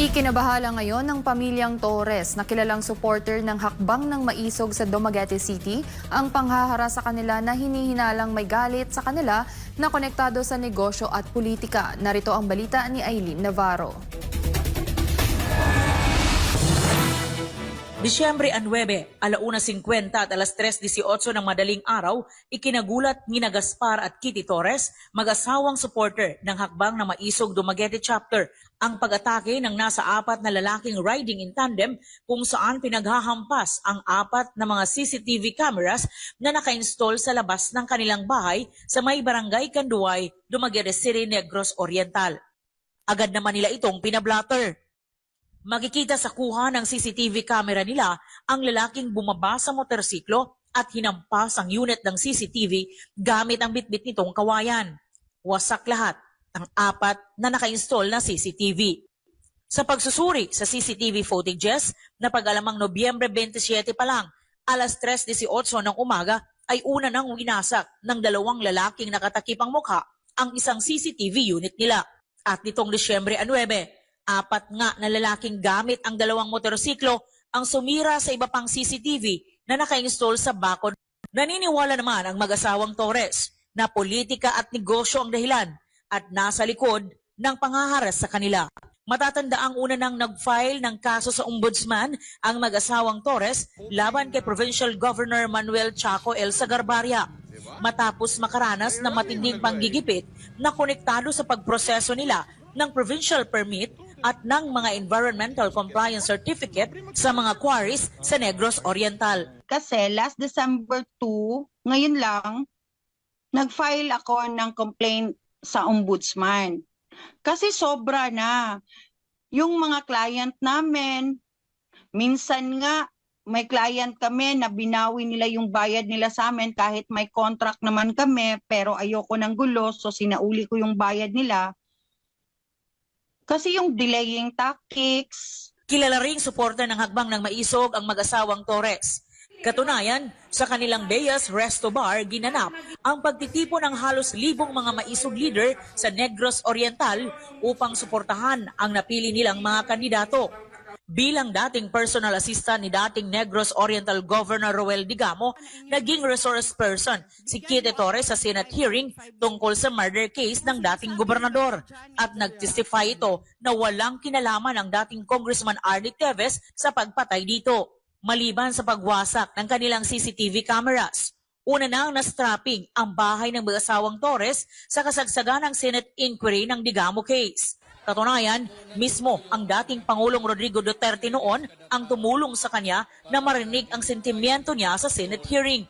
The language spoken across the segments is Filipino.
Ikinabahala ngayon ng pamilyang Torres na kilalang supporter ng hakbang ng maisog sa Dumaguete City ang panghahara sa kanila na hinihinalang may galit sa kanila na konektado sa negosyo at politika. Narito ang balita ni Aileen Navarro. Disyembre 9, 1:50 at 3:18 ng madaling araw, ikinagulat ni Gaspar at Kitty Torres, mag-asawang supporter ng hakbang na maisog Dumaguete chapter, ang pag-atake ng nasa 4 na lalaking riding in tandem kung saan pinaghahampas ang 4 na mga CCTV cameras na naka-install sa labas ng kanilang bahay sa may barangay Kanduay, Dumaguete City, Negros Oriental. Agad naman nila itong pinablatter. Makikita sa kuha ng CCTV camera nila ang lalaking bumaba sa motorsiklo at hinampas ang unit ng CCTV gamit ang bitbit nitong kawayan. Wasak lahat ang 4 na naka-install na CCTV. Sa pagsusuri sa CCTV footages na pag-alamang Nobyembre 27 pa lang, 3:18 ng umaga ay una nang winasak ng 2 lalaking nakatakip ang mukha ang isang CCTV unit nila. At nitong Disyembre 9, 4 nga na lalaking gamit ang 2 motorsiklo ang sumira sa iba pang CCTV na naka-install sa bakod. Naniniwala naman ang mag-asawang Torres na politika at negosyo ang dahilan at nasa likod ng panghaharas sa kanila. Matatanda ang una nang nag-file ng kaso sa ombudsman ang mag-asawang Torres laban kay Provincial Governor Manuel Chaco L. Sagarbarria matapos makaranas ng matinding panggigipit na konektado sa pagproseso nila ng provincial permit at ng mga environmental compliance certificate sa mga quarries sa Negros Oriental. Kasi last December 2, ngayon lang, nag-file ako ng complaint sa ombudsman. Kasi sobra na. Yung mga client namin, minsan nga may client kami na binawi nila yung bayad nila sa amin kahit may contract naman kami, pero ayoko ng gulo, so sinauli ko yung bayad nila. Kasi yung delaying tactics. Kilala ring suporta ng hakbang ng maisog ang mag-asawang Torres. Katunayan, sa kanilang Beyas Resto Bar, ginanap ang pagtitipon ng halos 1,000 mga maisog leader sa Negros Oriental upang suportahan ang napili nilang mga kandidato. Bilang dating personal assistant ni dating Negros Oriental Governor Roel Digamo, naging resource person si Kitty Torres sa Senate hearing tungkol sa murder case ng dating gobernador. At nagtestify ito na walang kinalaman ang dating Congressman Arnie Teves sa pagpatay dito, maliban sa pagwasak ng kanilang CCTV cameras. Una nang na-strapping ang bahay ng mag-asawang Torres sa kasagsagan ng Senate inquiry ng Digamo case. Katunayan, mismo ang dating Pangulong Rodrigo Duterte noon ang tumulong sa kanya na marinig ang sentimiento niya sa Senate hearing.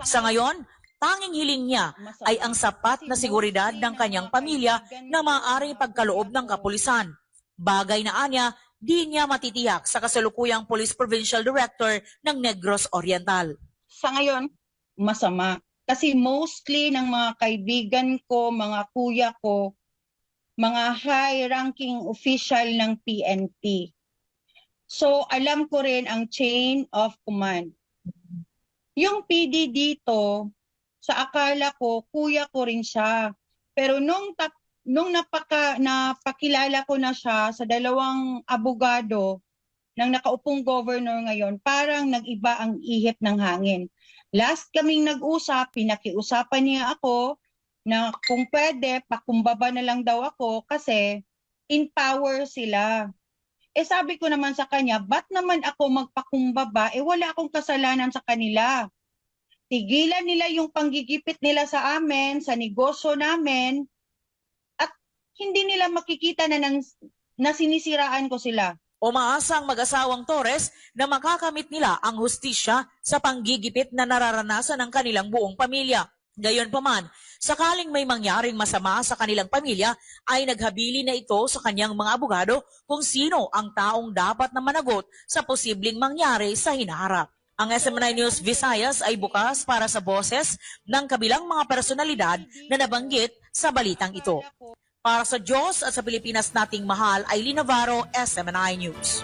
Sa ngayon, tanging hiling niya ay ang sapat na seguridad ng kanyang pamilya na maaaring pagkaloob ng kapulisan. Bagay na anya, di niya matitiyak sa kasalukuyang Police Provincial Director ng Negros Oriental. Sa ngayon, masama. Kasi mostly ng mga kaibigan ko, mga kuya ko, mga high-ranking official ng PNP. So, alam ko rin ang chain of command. Yung PD dito, sa akala ko, kuya ko rin siya. Pero nung napakilala ko na siya sa 2 abogado ng nakaupong governor ngayon, parang nag-iba ang ihip ng hangin. Last kaming nag-usap, pinakiusapan niya ako na kung pwede, pakumbaba na lang daw ako kasi in power sila. Sabi ko naman sa kanya, ba't naman ako magpakumbaba? Wala akong kasalanan sa kanila. Tigilan nila yung panggigipit nila sa amin, sa negosyo namin, at hindi nila makikita na sinisiraan ko sila. Umaasang mag-asawang Torres na makakamit nila ang hustisya sa panggigipit na nararanasan ng kanilang buong pamilya. Gayunpaman, sakaling may mangyaring masama sa kanilang pamilya, ay naghabili na ito sa kanyang mga abogado kung sino ang taong dapat na managot sa posibleng mangyari sa hinaharap. Ang SM9 News Visayas ay bukas para sa boses ng kabilang mga personalidad na nabanggit sa balitang ito. Para sa Diyos at sa Pilipinas nating mahal, Aileen Navarro, SM9 News.